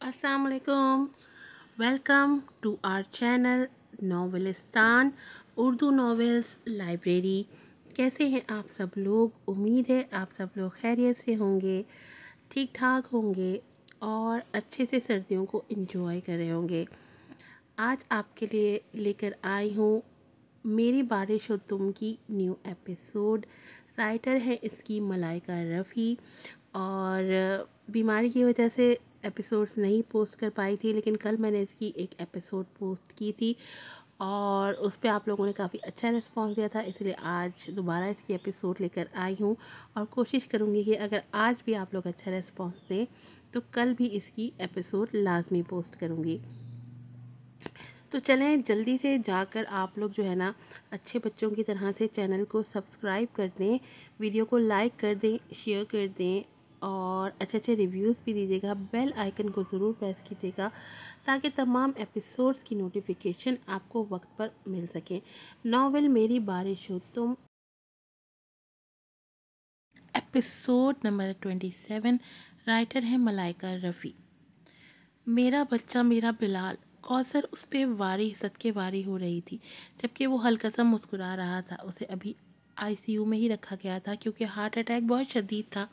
अस्सलाम वालेकुम। Welcome to our channel Novelistan Urdu novels library. कैसे हैं आप सब लोग? उम्मीद है आप सब लोग खैरियत से होंगे, ठीक ठाक होंगे और अच्छे से सर्दियों को एंजॉय कर रहे होंगे। आज आपके लिए लेकर आई हूँ मेरी बारिश हो तुम की न्यू एपिसोड। राइटर है इसकी मलाइका रफ़ी और बीमारी की वजह से एपिसोड्स नहीं पोस्ट कर पाई थी, लेकिन कल मैंने इसकी एक एपिसोड पोस्ट की थी और उस पर आप लोगों ने काफ़ी अच्छा रिस्पांस दिया था, इसलिए आज दोबारा इसकी एपिसोड लेकर आई हूँ और कोशिश करूँगी कि अगर आज भी आप लोग अच्छा रिस्पांस दें तो कल भी इसकी एपिसोड लाजमी पोस्ट करूँगी। तो चलें जल्दी से जाकर आप लोग जो है ना अच्छे बच्चों की तरह से चैनल को सब्सक्राइब कर दें, वीडियो को लाइक कर दें, शेयर कर दें और अच्छे अच्छे रिव्यूज़ भी दीजिएगा। बेल आइकन को ज़रूर प्रेस कीजिएगा ताकि तमाम एपिसोड्स की नोटिफिकेशन आपको वक्त पर मिल सके। नॉवेल मेरी बारिश हो तुम, एपिसोड नंबर 27। राइटर है मलाइका रफ़ी। मेरा बच्चा मेरा बिलाल। कौसर उस पे वारी सदके वारी हो रही थी जबकि वो हल्का सा मुस्कुरा रहा था। उसे अभी आईसीयू में ही रखा गया था क्योंकि हार्ट अटैक बहुत शदीद था।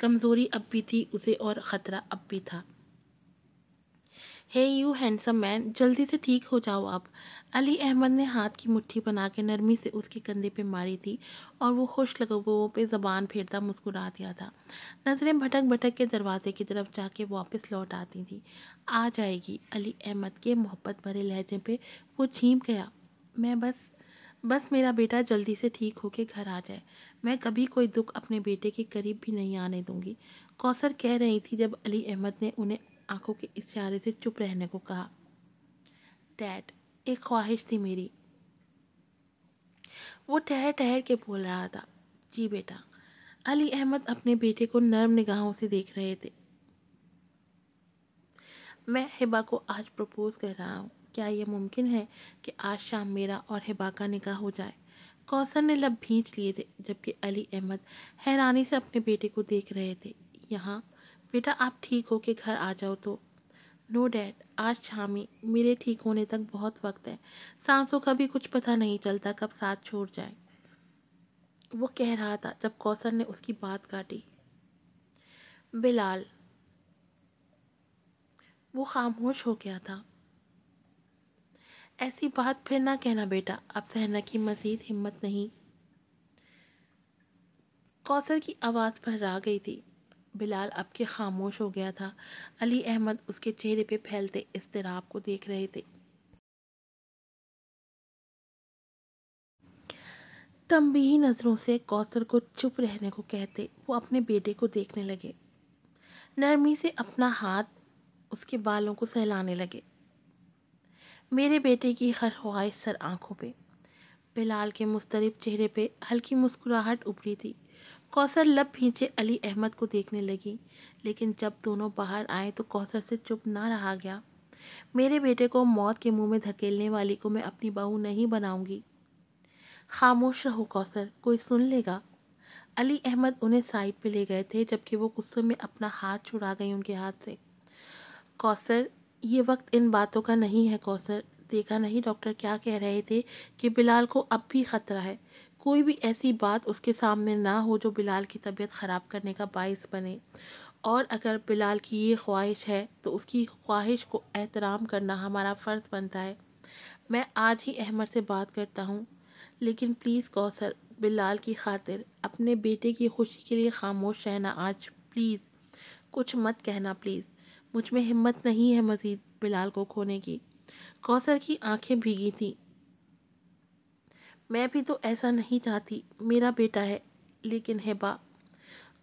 कमज़ोरी अब भी थी उसे और ख़तरा अब भी था। हे यू हैंडसम मैन, जल्दी से ठीक हो जाओ अब। अली अहमद ने हाथ की मुट्ठी बना के नरमी से उसके कंधे पे मारी थी और वो खुश लबों पे ज़बान फेरता मुस्कुरा दिया था। नज़रें भटक भटक के दरवाजे की तरफ जाके वापस लौट आती थी। आ जाएगी, अली अहमद के मोहब्बत भरे लहजे पे वो झीम गया। मैं बस मेरा बेटा जल्दी से ठीक होके घर आ जाए। मैं कभी कोई दुख अपने बेटे के करीब भी नहीं आने दूंगी, कौसर कह रही थी जब अली अहमद ने उन्हें आंखों के इशारे से चुप रहने को कहा। डैड, एक ख्वाहिश थी मेरी, वो ठहर ठहर के बोल रहा था। जी बेटा। अली अहमद अपने बेटे को नर्म निगाहों से देख रहे थे। मैं हिबा को आज प्रपोज कर रहा हूँ। क्या यह मुमकिन है कि आज शाम मेरा और हिबा का निकाह हो जाए? कौसर ने लब भींच लिए थे जबकि अली अहमद हैरानी से अपने बेटे को देख रहे थे। यहाँ बेटा आप ठीक होके घर आ जाओ तो। नो डैड, आज शाम ही, मेरे ठीक होने तक बहुत वक्त है। सांसों का भी कुछ पता नहीं चलता कब साथ छोड़ जाए, वो कह रहा था जब कौसर ने उसकी बात काटी। बिलाल, वो खामोश हो गया था। ऐसी बात फिर ना कहना बेटा, अब सहना की मजीद हिम्मत नहीं। कौसर की आवाज़ पर आ गई थी। बिलाल अब के खामोश हो गया था। अली अहमद उसके चेहरे पे फैलते इज़्तिराब को देख रहे थे। तंबीही नज़रों से कौसर को चुप रहने को कहते वो अपने बेटे को देखने लगे। नरमी से अपना हाथ उसके बालों को सहलाने लगे। मेरे बेटे की हर ख्वाहिश सर आंखों पे। बिलाल के मुस्तरिब चेहरे पे हल्की मुस्कुराहट उभरी थी। कौसर लब भींचे अली अहमद को देखने लगी, लेकिन जब दोनों बाहर आए तो कौसर से चुप ना रहा गया। मेरे बेटे को मौत के मुंह में धकेलने वाली को मैं अपनी बहू नहीं बनाऊंगी। खामोश रहो कौसर, कोई सुन लेगा। अली अहमद उन्हें साइड पे ले गए थे जबकि वो गुस्से में अपना हाथ छुड़ा गई उनके हाथ से। कौसर, ये वक्त इन बातों का नहीं है कौसर। देखा नहीं डॉक्टर क्या कह रहे थे कि बिलाल को अब भी ख़तरा है। कोई भी ऐसी बात उसके सामने ना हो जो बिलाल की तबीयत ख़राब करने का बायस बने। और अगर बिलाल की ये ख्वाहिश है तो उसकी ख्वाहिश को एहतराम करना हमारा फ़र्ज़ बनता है। मैं आज ही अहमद से बात करता हूँ, लेकिन प्लीज़ कौसर, बिलाल की खातिर अपने बेटे की खुशी के लिए खामोश रहना आज प्लीज़। कुछ मत कहना प्लीज़। मुझ में हिम्मत नहीं है मज़ीद बिलाल को खोने की। कौसर की आंखें भीगी थीं। मैं भी तो ऐसा नहीं चाहती, मेरा बेटा है। लेकिन हिबा।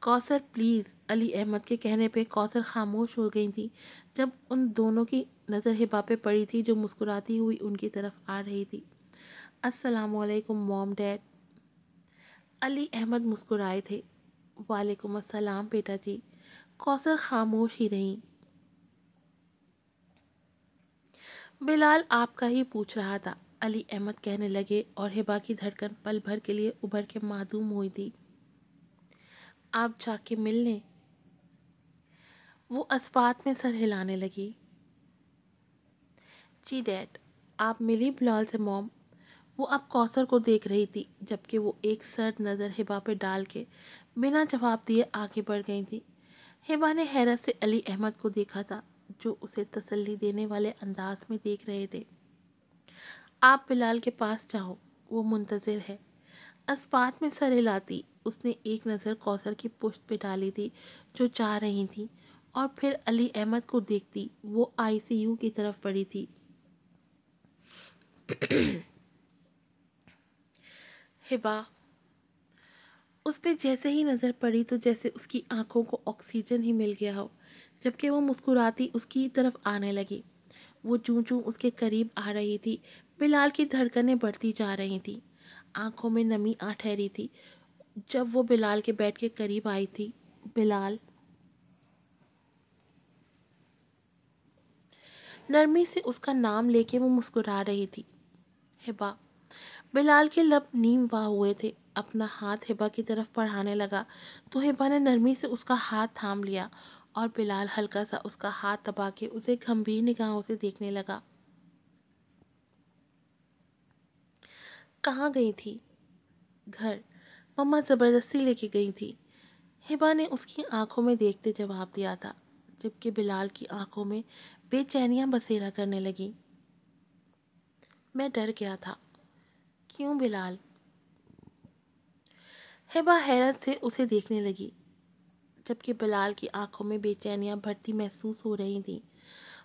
कौसर प्लीज़। अली अहमद के कहने पे कौसर खामोश हो गई थी जब उन दोनों की नज़र हिबा पे पड़ी थी जो मुस्कुराती हुई उनकी तरफ आ रही थी। अस्सलाम वालेकुम मॉम डैड। अली अहमद मुस्कुराए थे। वालेकुम अस्सलाम बेटा जी। कौसर खामोश ही रही। बिलाल आपका ही पूछ रहा था, अली अहमद कहने लगे और हिबा की धड़कन पल भर के लिए उभर के मासूम हुई थी। आप जाके मिल लें। وہ اسبات میں سر ہلانے لگی۔ جی ڈیڈ، آپ ملی بلال سے موم؟ وہ اب کوثر کو دیکھ رہی تھی جبکہ وہ ایک سرد نظر ہبا پہ ڈال کے بنا جواب دیے آگے بڑھ گئی تھی۔ ہبا نے حیرت سے علی احمد کو دیکھا تھا جو اسے تسلی دینے والے انداز میں دیکھ رہے تھے۔ آپ بلال کے پاس جاؤ، وہ منتظر ہے۔ اسبات میں سر ہلاتی اس نے ایک نظر کوثر کی پشت پہ ڈالی تھی جو جا رہی تھی اور پھر علی احمد کو دیکھتی وہ ICU کی طرف بڑھی تھی۔ ہبا اس پہ جیسے ہی نظر پڑی تو جیسے اس کی آنکھوں کو آکسیجن ہی مل گیا ہو، جبکہ وہ مسکراتی اس کی طرف آنے لگی۔ وہ چوں چوں اس کے قریب آ رہی تھی، بلال کی دھڑکنیں بڑھتی جا رہی تھی، آنکھوں میں نمی آ ٹھہری تھی۔ جب وہ بلال کے بیڈ کے قریب آئی تھی، بلال نرمی سے اس کا نام لے کے وہ مسکرا رہی تھی۔ ہبا بلال کے لب نیم واہ ہوئے تھے، اپنا ہاتھ ہبا کی طرف بڑھانے لگا تو ہبا نے نرمی سے اس کا ہاتھ تھام لیا اور بلال ہلکا سا اس کا ہاتھ دبا کے اسے گھمبیر نگاہوں سے دیکھنے لگا۔ کہاں گئی تھی؟ گھر، مما زبردستی لے کے گئی تھی، ہبا نے اس کی آنکھوں میں دیکھتے جواب دیا تھا، جبکہ بلال کی آنکھوں میں بے چینیاں بسیرا کرنے لگی۔ میں ڈر گیا تھا۔ کیوں بلال؟ ہبا حیرت سے اسے دیکھنے لگی، جبکہ بلال کی آنکھوں میں بے چینیاں بڑھتی محسوس ہو رہی تھیں۔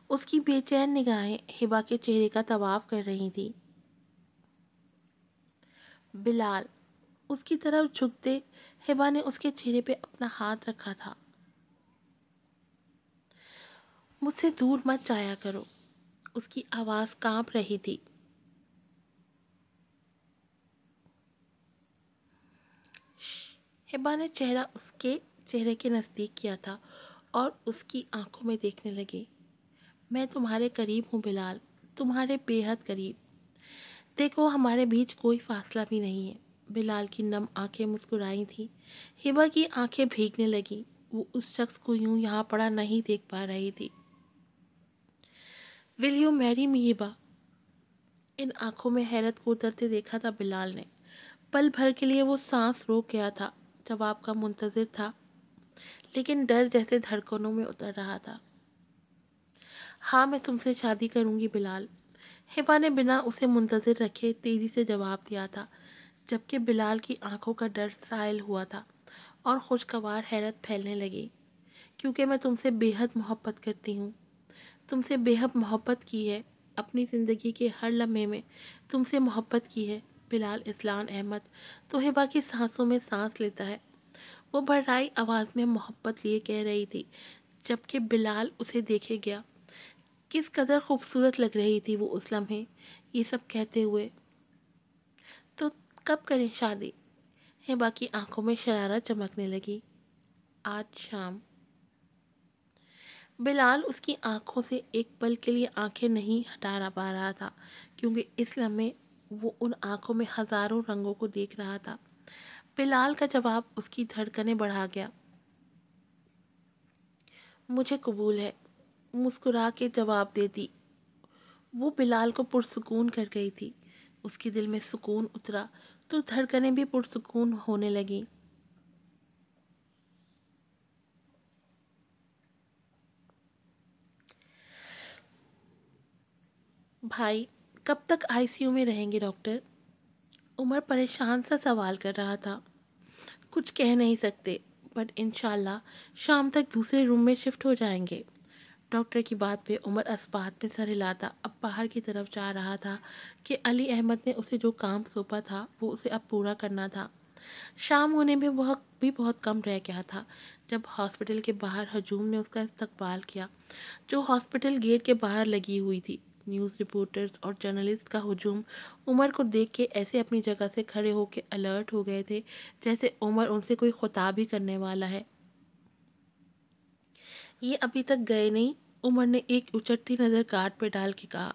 اس کی بے چین نگاہیں ہبا کے چہرے کا طواف کر رہی تھی۔ بلال اس کی طرف جھکتے ہبا نے اس کے چہرے پہ اپنا ہاتھ رکھا تھا۔ مجھ سے دور مت جایا کرو، اس کی آواز کانپ رہی تھی۔ ہبا نے چہرہ اس کے چہرے کے نزدیک کیا تھا اور اس کی آنکھوں میں دیکھنے لگی۔ میں تمہارے قریب ہوں بلال، تمہارے بے حد قریب۔ دیکھو ہمارے بیچ کوئی فاصلہ بھی نہیں ہے۔ بلال کی نم آنکھیں مسکرائی تھیں۔ ہبا کی آنکھیں بھیگنے لگی، وہ اس شخص کو یوں یہاں پڑا نہیں دیکھ پا رہی تھی۔ ول یو میری می ہبا؟ ان آنکھوں میں حیرت کو اترتے دیکھا تھا بلال نے۔ پل بھر کے لیے وہ سانس روک گیا تھا، جواب کا منتظر تھا، لیکن ڈر جیسے دھڑکنوں میں اتر رہا تھا۔ ہاں میں تم سے شادی کروں گی بلال، ہبا نے بنا اسے منتظر رکھے تیزی سے جواب دیا تھا، جبکہ بلال کی آنکھوں کا ڈر سائل ہوا تھا اور خوشگوار حیرت پھیلنے لگی۔ کیونکہ میں تم سے بے حد محبت کرتی ہوں، تم سے بے حد محبت کی ہے، اپنی زندگی کے ہر لمحے میں تم سے محبت کی ہے بلال اسلام احمد۔ تو ہبا کی سانسوں میں سانس لیتا ہے، وہ بھرائی آواز میں محبت لیے کہہ رہی تھی، جبکہ بلال اسے دیکھے گیا۔ کس قدر خوبصورت لگ رہی تھی وہ اس لمحے یہ سب کہتے ہوئے۔ تو کب کریں شادی؟ ہبا کی آنکھوں میں شرارت چمکنے لگی۔ آج شام۔ بلال اس کی آنکھوں سے ایک پل کے لیے آنکھیں نہیں ہٹا پا رہا تھا، کیونکہ اس لمحے وہ ان آنکھوں میں ہزاروں رنگوں کو دیکھ رہا تھا۔ بلال کا جواب اس کی دھڑکنیں بڑھا گیا۔ مجھے قبول ہے، مسکرا کے جواب دیتی وہ بلال کو پرسکون کر گئی تھی۔ اس کے دل میں سکون اترا تو دھڑکنیں بھی پرسکون ہونے لگیں۔ بھائی کب تک ICU میں رہیں گے ڈاکٹر؟ عمر پریشان سا سوال کر رہا تھا۔ کچھ کہہ نہیں سکتے، بٹ انشاءاللہ شام تک دوسرے روم میں شفٹ ہو جائیں گے۔ ڈاکٹر کی بات پہ عمر اسبات میں سر ہلاتا اب باہر کی طرف جا رہا تھا کہ علی احمد نے اسے جو کام سونپا تھا وہ اسے اب پورا کرنا تھا۔ شام ہونے میں وقت بھی بہت کم رہ گیا تھا جب ہاسپٹل کے باہر ہجوم نے اس کا استقبال کیا، جو ہاسپٹل گیٹ کے باہر لگی ہوئی تھی۔ نیوز رپورٹرز اور جرنلسٹ کا ہجوم عمر کو دیکھ کے ایسے اپنی جگہ سے کھڑے ہو کے الرٹ ہو گئے تھے جیسے عمر ان سے کوئی خطاب ہی کرنے والا ہے۔ یہ ابھی تک گئے نہیں؟ عمر نے ایک اچٹتی نظر کارڈ پہ ڈال کے کہا۔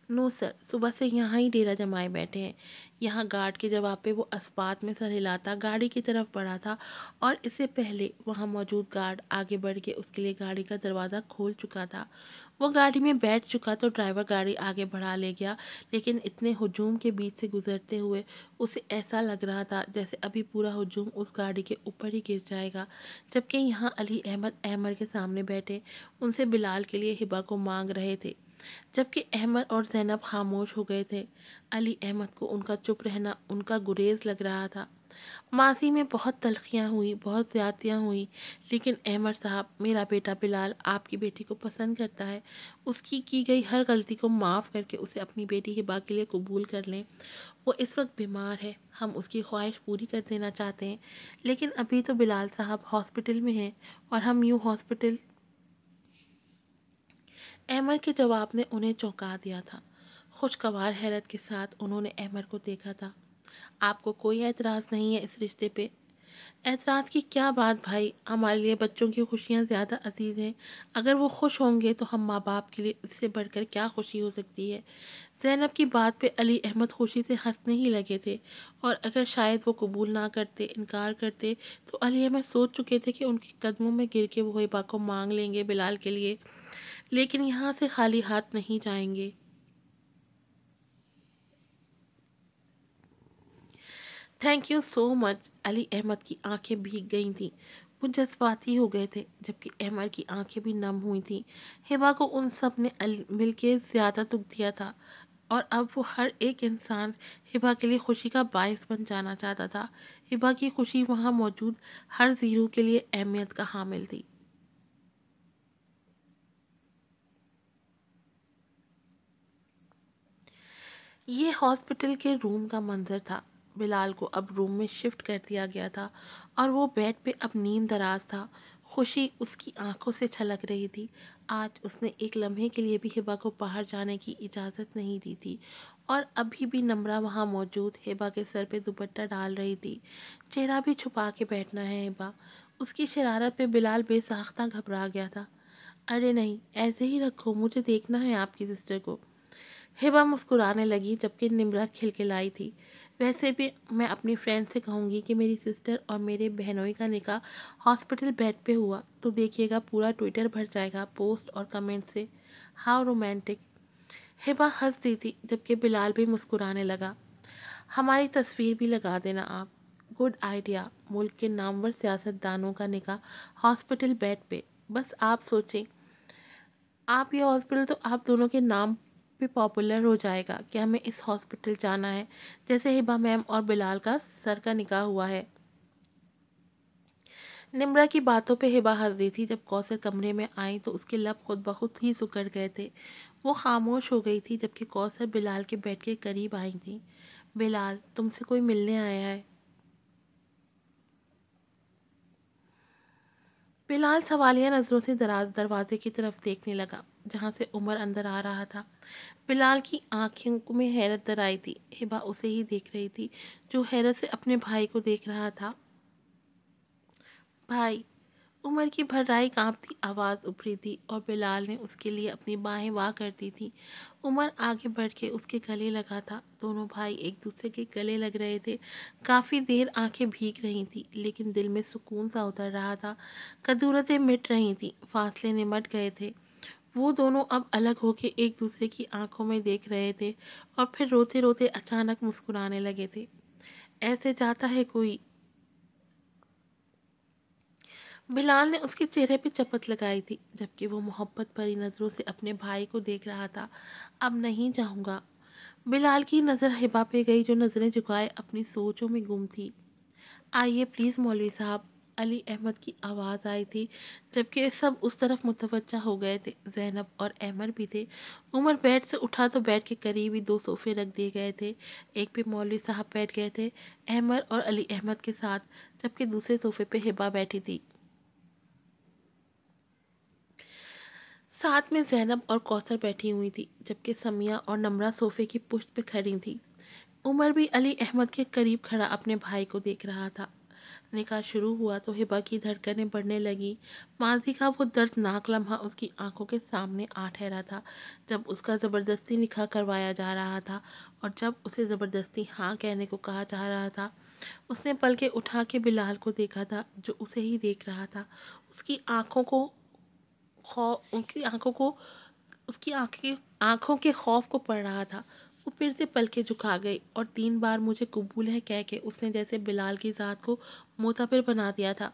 नो सर, सुबह से यहाँ ही डेरा जमाए बैठे हैं। यहाँ गार्ड के जवाब पे वो अस्पात में सर हिलाता गाड़ी की तरफ बढ़ा था और इससे पहले वहाँ मौजूद गार्ड आगे बढ़ के उसके लिए गाड़ी का दरवाज़ा खोल चुका था। वो गाड़ी में बैठ चुका तो ड्राइवर गाड़ी आगे बढ़ा ले गया, लेकिन इतने हुजूम के बीच से गुजरते हुए उसे ऐसा लग रहा था जैसे अभी पूरा हुजूम उस गाड़ी के ऊपर ही गिर जाएगा। जबकि यहाँ अली अहमद अहमद के सामने बैठे उनसे बिलाल के लिए हिबा को मांग रहे थे, जबकि अहमद और ज़ैनब खामोश हो गए थे। अली अहमद को उनका चुप रहना उनका गुरेज लग रहा था। माजी में बहुत तलखियाँ हुई, बहुत ज़्यादतियाँ हुई, लेकिन अहमद साहब, मेरा बेटा बिलाल आपकी बेटी को पसंद करता है। उसकी की गई हर गलती को माफ़ करके उसे अपनी बेटी हिबा के लिए कबूल कर लें। वो इस वक्त बीमार है, हम उसकी ख्वाहिश पूरी कर देना चाहते हैं, लेकिन अभी तो बिलाल साहब हॉस्पिटल में हैं और हम यूँ हॉस्पिटल। अहमद के जवाब ने उन्हें चौंका दिया था। खुशगवार हैरत के साथ उन्होंने अहमद को देखा था। आपको कोई एतराज़ नहीं है इस रिश्ते पे? एतराज़ की क्या बात भाई, हमारे लिए बच्चों की खुशियाँ ज़्यादा अजीज़ हैं। अगर वो खुश होंगे तो हम माँ बाप के लिए इससे बढ़कर क्या खुशी हो सकती है। ज़ैनब की बात पे अली अहमद खुशी से हंसने ही लगे थे, और अगर शायद वो कबूल ना करते, इनकार करते, तो अली अहमद सोच चुके थे कि उनके कदमों में गिर के वो हिबा को मांग लेंगे बिलाल के लिए, लेकिन यहाँ से खाली हाथ नहीं जाएंगे। Thank you so much. Ali Ahmad की आंखें भीग गई थीं। वो जज्बाती हो गए थे, जबकि अहमद की आंखें भी नम हुई थीं। हिबा को उन सब ने मिलके ज़्यादा दुख दिया था, और अब वो हर एक इंसान हिबा के लिए खुशी का बायस बन जाना चाहता था। हिबा की खुशी वहाँ मौजूद हर ज़ीरो के लिए अहमियत का हामिल थी। ये हॉस्पिटल के रूम का मंजर था। बिलाल को अब रूम में शिफ्ट कर दिया गया था और वो बेड पे अब नीम दराज था। खुशी उसकी आंखों से छलक रही थी। आज उसने एक लम्हे के लिए भी हिबा को बाहर जाने की इजाज़त नहीं दी थी, और अभी भी नम्रा वहाँ मौजूद हिबा के सर पे दुपट्टा डाल रही थी। चेहरा भी छुपा के बैठना है हिबा। उसकी शरारत पे बिलाल बेसाख्ता घबरा गया था। अरे नहीं, ऐसे ही रखो, मुझे देखना है आपकी सिस्टर को। हिबा मुस्कुराने लगी, जबकि निम्रा खिलखिलाई थी। वैसे भी मैं अपनी फ्रेंड से कहूँगी कि मेरी सिस्टर और मेरे बहनोई का निकाह हॉस्पिटल बेड पे हुआ, तो देखिएगा पूरा ट्विटर भर जाएगा पोस्ट और कमेंट से। How romantic. हिबा हंस दी थी, जबकि बिलाल भी मुस्कुराने लगा। हमारी तस्वीर भी लगा देना आप। Good idea. मुल्क के नामवर सियासतदानों का निकाह हॉस्पिटल बेड पे। बस आप सोचें, आप ये हॉस्पिटल तो आप दोनों के नाम पे पॉपुलर हो जाएगा कि हमें इस हॉस्पिटल जाना है, जैसे हिबा मैम और बिलाल का सर का निकाह हुआ है। निम्रा की बातों पे हिबा हंस दी थी। जब कौसर कमरे में आई तो उसके लब खुद ब खुद ही सिकुड़ गए थे। वो खामोश हो गई थी, जबकि कौसर बिलाल के बेड के करीब आई थी। बिलाल, तुमसे कोई मिलने आया है। बिलाल सवालिया नज़रों से दरवाजे की तरफ देखने लगा, जहाँ से उमर अंदर आ रहा था। बिलाल की आंखों में हैरत दर आई थी। हिबा उसे ही देख रही थी, जो हैरत से अपने भाई को देख रहा था। भाई। उमर की भर्राई कांपती आवाज़ उभरी थी, और बिलाल ने उसके लिए अपनी बाहें वाह कर दी थी। उमर आगे बढ़ के उसके गले लगा था। दोनों भाई एक दूसरे के गले लग रहे थे। काफ़ी देर आंखें भीग रही थी, लेकिन दिल में सुकून सा उतर रहा था। कदूरतें मिट रही थी, फासले निमट गए थे। वो दोनों अब अलग होके एक दूसरे की आंखों में देख रहे थे, और फिर रोते रोते अचानक मुस्कुराने लगे थे। ऐसे जाता है कोई। बिलाल ने उसके चेहरे पे चपत लगाई थी, जबकि वो मोहब्बत भरी नज़रों से अपने भाई को देख रहा था। अब नहीं जाऊंगा। बिलाल की नज़र हिबा पे गई, जो नज़रें झुकाए अपनी सोचों में गुम थी। आइए प्लीज़ मौलवी साहब। अली अहमद की आवाज़ आई थी, जबकि सब उस तरफ मुतवज्जा हो गए थे। ज़ैनब और अहमद भी थे। उमर बेड से उठा तो बेड के करीब ही दो सोफ़े रख दिए गए थे। एक पे मौलवी साहब बैठ गए थे, अहमद और अली अहमद के साथ, जबकि दूसरे सोफ़े पे हिबा बैठी थी। साथ में ज़ैनब और कौसर बैठी हुई थी, जबकि समिया और नम्रा सोफ़े की पुश्त पे खड़ी थी। उमर भी अली अहमद के करीब खड़ा अपने भाई को देख रहा था। نکاح شروع ہوا تو ہبا کی دھڑکنیں بڑھنے لگی۔ ماضی کا وہ دردناک لمحہ اس کی آنکھوں کے سامنے آ ٹھہرا تھا، جب اس کا زبردستی نکاح کروایا جا رہا تھا اور جب اسے زبردستی ہاں کہنے کو کہا جا رہا تھا۔ اس نے پلکیں اٹھا کے بلال کو دیکھا تھا، جو اسے ہی دیکھ رہا تھا۔ اس کی آنکھوں کو اس کی آنکھوں کو اس کی آنکھوں کے خوف کو پڑ رہا تھا۔ وہ پھر سے پلکیں جھکا گئی اور 3 بار مجھے قبول ہے کہہ کے اس نے جیسے بلال کی ذات کو معتبر بنا دیا تھا۔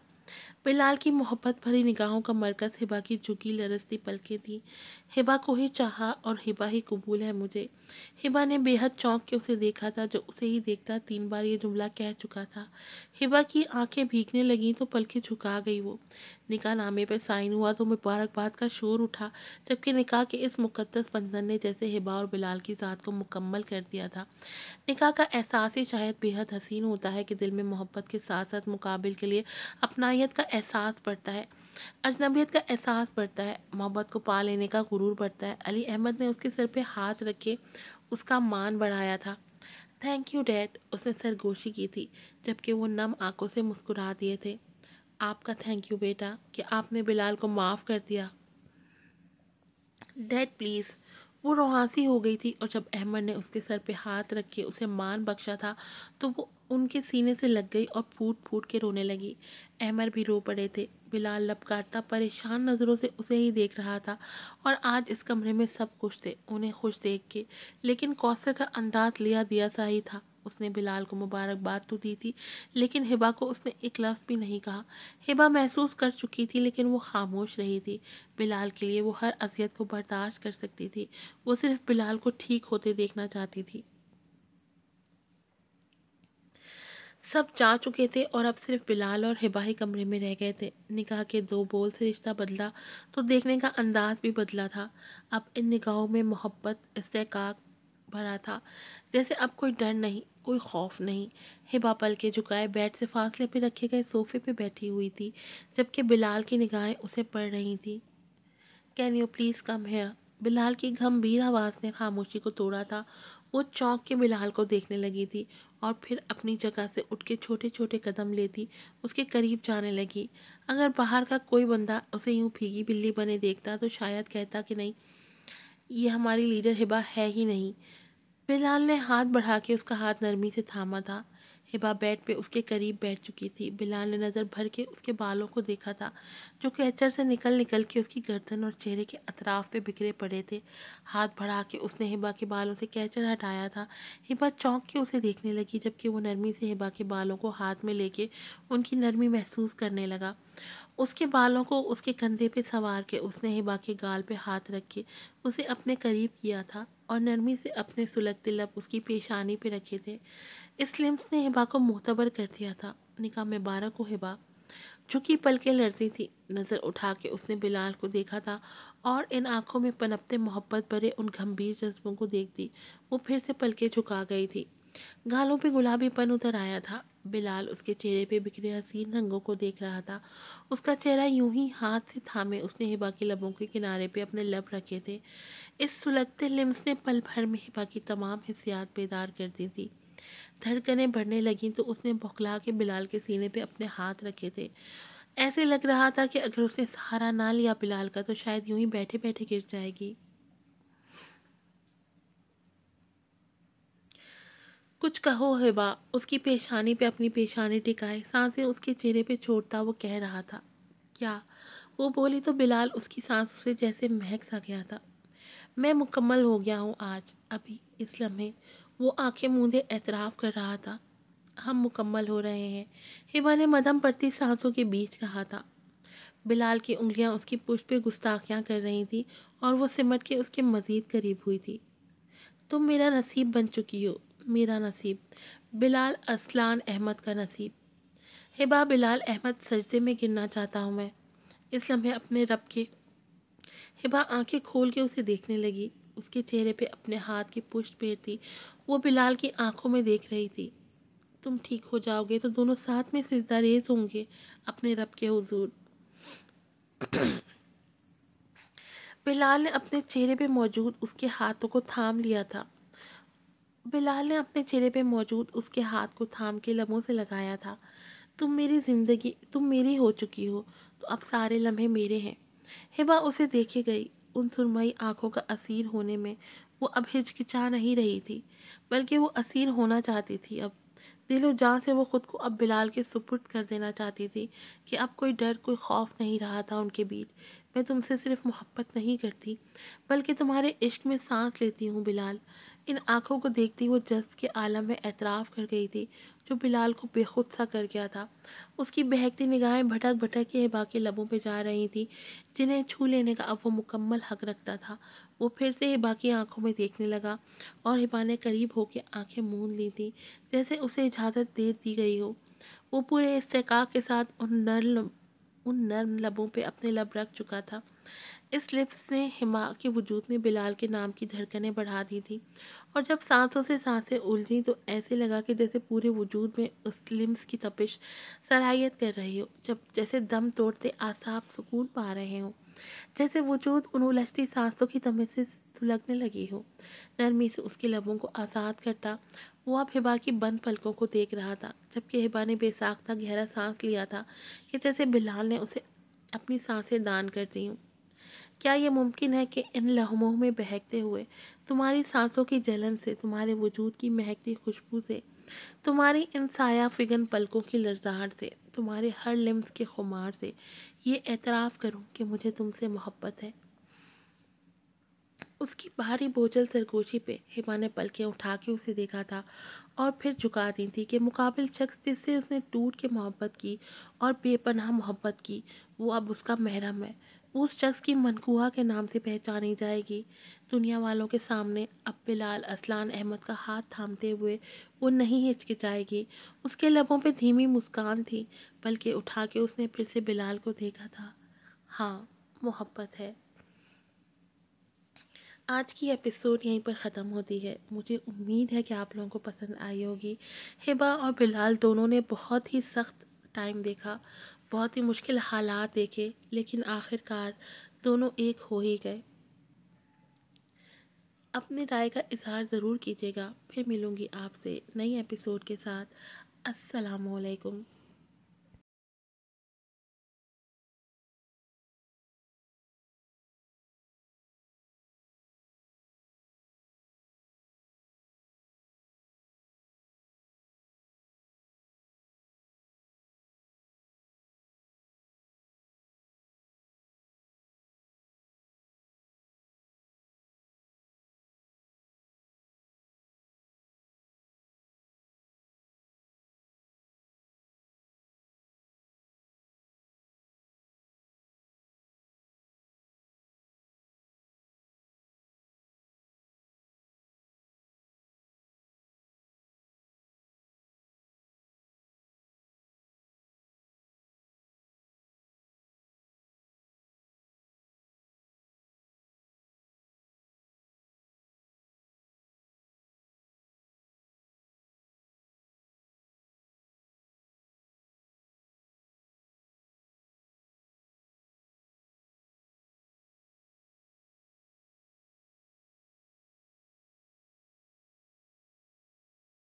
بلال کی محبت بھری نگاہوں کا مرکز ہبا کی جھکی لرزتی پلکیں تھیں۔ ہبا کو ہی چاہا اور ہبا ہی قبول ہے مجھے۔ ہبا نے بے حد چونک کے اسے دیکھا تھا، جو اسے ہی دیکھتا 3 بار یہ جملہ کہہ چکا تھا۔ ہبا کی آنکھیں بھیگنے لگیں تو پلکیں جھکا گئی وہ۔ نکاح نامے پر سائن ہوا تو مبارکباد کا شور اٹھا، جبکہ نکاح کے اس مقدس بندھن نے جیسے ہبا اور بلال کی ذات کو مکمل کر دیا تھا۔ نکاح کا احساس ہی شاید بے حد حسین ہوتا ہے کہ دل میں محبت کے ساتھ ساتھ مقابل کے لیے اپنائیت کا احساس بڑھتا ہے، اجنبیت کا احساس بڑھتا ہے، محبت کو پا لینے کا غرور بڑھتا ہے۔ علی احمد نے اس کے سر پہ ہاتھ رکھے اس کا مان بڑھایا تھا۔ تھینک یو ڈیڈ، اس نے سرگوشی کی تھی، جبکہ وہ نم آنکھوں سے مسکرا دیے تھے۔ آپ کا تھینک یو بیٹا کہ آپ نے بلال کو معاف کر دیا۔ Dad please. وہ روحانسی ہو گئی تھی اور جب احمد نے اس کے سر پہ ہاتھ رکھ کے اسے مان بخشا تھا تو وہ ان کے سینے سے لگ گئی اور پھوٹ پھوٹ کے رونے لگی۔ احمد بھی رو پڑے تھے۔ بلال لب کاٹتا پریشان نظروں سے اسے ہی دیکھ رہا تھا، اور آج اس کمرے میں سب خوش تھے انہیں خوش دیکھ کے، لیکن کوثر کا انداز لیا دیا سا ہی تھا۔ اس نے بلال کو مبارکباد تو دی تھی، لیکن ہبا کو اس نے ایک لفظ بھی نہیں کہا۔ ہبا محسوس کر چکی تھی، لیکن وہ خاموش رہی تھی۔ بلال کے لیے وہ ہر اذیت کو برداشت کر سکتی تھی، وہ صرف بلال کو ٹھیک ہوتے دیکھنا چاہتی تھی۔ سب جا چکے تھے اور اب صرف بلال اور ہبا ہی کمرے میں رہ گئے تھے۔ نکاح کے 2 بول سے رشتہ بدلا تو دیکھنے کا انداز بھی بدلا تھا۔ اب ان نگاہوں میں محبت استحقاق بھرا تھا، جیسے اب کوئی ڈر نہیں، کوئی خوف نہیں۔ ہبا پل کے جھکائے بیڈ سے فاصلے پہ رکھے گئے صوفے پہ بیٹھی ہوئی تھی، جبکہ بلال کی نگاہیں اسے پڑھ رہی تھی۔ Can you please come here? Bilal کی گھمبیر آواز نے خاموشی کو توڑا تھا۔ وہ چونک کے بلال کو دیکھنے لگی تھی اور پھر اپنی جگہ سے اٹھ کے چھوٹے چھوٹے قدم لیتی اس کے قریب جانے لگی۔ اگر باہر کا کوئی بندہ اسے یوں بھیگی بلی بنے دیکھتا تو شاید کہتا کہ نہیں، یہ ہماری لیڈر ہبا ہے ہی نہیں۔ بلال نے ہاتھ بڑھا کے اس کا ہاتھ نرمی سے تھاما تھا۔ ہبا بیڈ پہ اس کے قریب بیٹھ چکی تھی۔ بلال نے نظر بھر کے اس کے بالوں کو دیکھا تھا، جو کیچر سے نکل نکل کے اس کی گردن اور چہرے کے اطراف پہ بکھرے پڑے تھے۔ ہاتھ بڑھا کے اس نے ہبا کے بالوں سے کیچر ہٹایا تھا۔ ہبا چونک کے اسے دیکھنے لگی، جبکہ وہ نرمی سے ہبا کے بالوں کو ہاتھ میں لے کے ان کی نرمی محسوس کرنے لگا۔ اس کے بالوں کو اس کے کندھے پہ سوار کے اس نے ہبا کے گال پہ ہاتھ رکھ کے اسے اپنے قریب کیا تھا اور نرمی سے اپنے سلگتے لب اس کی پیشانی پہ رکھے تھے۔ اس لمس نے ہبا کو معتبر کر دیا تھا۔ نکاح مبارک ہو ہبا۔ جھکی پلکیں لرزی تھی، نظر اٹھا کے اس نے بلال کو دیکھا تھا اور ان آنکھوں میں پنپتے محبت بھرے ان گھمبیر جذبوں کو دیکھتی وہ پھر سے پلکیں جھکا گئی تھی۔ گالوں پہ گلابی پن اتر آیا تھا۔ بلال اس کے چہرے پہ بکھرے حسین رنگوں کو دیکھ رہا تھا۔ اس کا چہرہ یوں ہی ہاتھ سے تھامے اس نے ہبا کے لبوں کے کنارے پہ اپنے لب رکھے تھے۔ اس سلگتے لمس نے پل بھر میں ہبا کی تمام حسیات بیدار کر دی تھی۔ دھڑکنیں بڑھنے لگیں تو اس نے بوکھلا کے بلال کے سینے پہ اپنے ہاتھ رکھے تھے۔ ایسے لگ رہا تھا کہ اگر اس نے سہارا نہ لیا بلال کا تو شاید یوں ہی بیٹھے بیٹھے گر جائے گی۔ کچھ کہو ہبا، اس کی پیشانی پہ اپنی پیشانی ٹکائے سانسیں اس کے چہرے پہ چھوڑتا وہ کہہ رہا تھا۔ کیا؟ وہ بولی تو بلال اس کی سانسوں سے جیسے مہک سا گیا تھا۔ میں مکمل ہو گیا ہوں آج، ابھی اس لمحے۔ وہ آنکھیں موندے اعتراف کر رہا تھا۔ ہم مکمل ہو رہے ہیں، ہبا نے مدھم پڑتی سانسوں کے بیچ کہا تھا۔ بلال کی انگلیاں اس کی پشت پہ گستاخیاں کر رہی تھی اور وہ سمٹ کے اس کے مزید قریب ہوئی تھی۔ تم میرا نصیب بن چکی ہو، میرا نصیب، بلال اصلان احمد کا نصیب۔ ہبا، بلال احمد سجدے میں گرنا چاہتا ہوں میں اس لمحے اپنے رب کے۔ ہبا آنکھیں کھول کے اسے دیکھنے لگی، اس کے چہرے پہ اپنے ہاتھ کی پشت پھیرتی وہ بلال کی آنکھوں میں دیکھ رہی تھی۔ تم ٹھیک ہو جاؤ گے تو دونوں ساتھ میں سجدہ ریز ہوں گے اپنے رب کے حضور۔ بلال نے اپنے چہرے پہ موجود اس کے ہاتھوں کو تھام لیا تھا۔ بلال نے اپنے چہرے پہ موجود اس کے ہاتھ کو تھام کے لبوں سے لگایا تھا۔ तुम मेरी हो चुकी हो, तो अब सारे लम्हे मेरे हैं। हिबा उसे देखे गई। उन सुरमई आंखों का असीर होने में वो अब हिचकिचा नहीं रही थी, बल्कि वो असीर होना चाहती थी। अब दिलो जान से वो खुद को अब बिलाल के सुपुर्द कर देना चाहती थी कि अब कोई डर, कोई खौफ नहीं रहा था उनके बीच। मैं तुमसे सिर्फ मोहब्बत नहीं करती, बल्कि तुम्हारे इश्क में सांस लेती हूँ बिलाल। इन आंखों को देखती वो जज्ब के आलम में एतराफ़ कर गई थी, जो बिलाल को बेखुद सा कर गया था। उसकी बहकती निगाहें भटक भटक के हिबा के लबों पे जा रही थी, जिन्हें छू लेने का अब वो मुकम्मल हक रखता था। वो फिर से हिबा की आंखों में देखने लगा, और हिबा ने करीब होकर आंखें मूंद ली थी, जैसे उसे इजाज़त दे दी गई हो। वो पूरे इस्तेकाक के साथ उन नर्म लबों पे अपने लब रख चुका था। इस लिप्स ने हिमा के वजूद में बिलाल के नाम की धड़कनें बढ़ा दी थी, और जब सांसों से सांसें उलझीं तो ऐसे लगा कि जैसे पूरे वजूद में उस लिम्स की तपिश सराहियत कर रही हो, जब जैसे दम तोड़ते आसाब सुकून पा रहे हों, जैसे वजूद उन उलझती सांसों की तमिश से सुलगने लगी हो। नरमी से उसके लबों को आज़ाद करता वो अब हिबा की बंद पलकों को देख रहा था, जबकि हिबा ने बेसाख्ता गहरा सांस लिया था कि जैसे बिलाल ने उसे अपनी सांसें दान कर दी हूँ। क्या ये मुमकिन है कि इन लम्हों में बहकते हुए, तुम्हारी सांसों की जलन से, तुम्हारे वजूद की महकती खुशबू से, तुम्हारी इन साया फिगन पलकों की लरज़ाहट से, तुम्हारे हर लिम्स के खुमार से, ये एतराफ़ करूं कि मुझे तुमसे मोहब्बत है? उसकी भारी बोझल सरगोशी पे हिमा ने पलकें उठा के उसे देखा था, और फिर झुका दी थी कि मुकाबिल शख्स जिससे उसने टूट के मोहब्बत की और बेपनाह मोहब्बत की, वो अब उसका महरम है। वो उस शख्स की मनकूहा के नाम से पहचानी जाएगी। दुनिया वालों के सामने अब बिलाल असलान अहमद का हाथ थामते हुए वो नहीं हिचकिचाएगी। उसके लबों पे धीमी मुस्कान थी, बल्कि उठा के उसने फिर से बिलाल को देखा था। हाँ, मोहब्बत है। आज की एपिसोड यहीं पर ख़त्म होती है। मुझे उम्मीद है कि आप लोगों को पसंद आई होगी। हिबा और बिलाल दोनों ने बहुत ही सख्त टाइम देखा, बहुत ही मुश्किल हालात देखे, लेकिन आखिरकार दोनों एक हो ही गए। अपनी राय का इज़हार ज़रूर कीजिएगा। फिर मिलूँगी आपसे नई एपिसोड के साथ। अस्सलामुअलैकुम।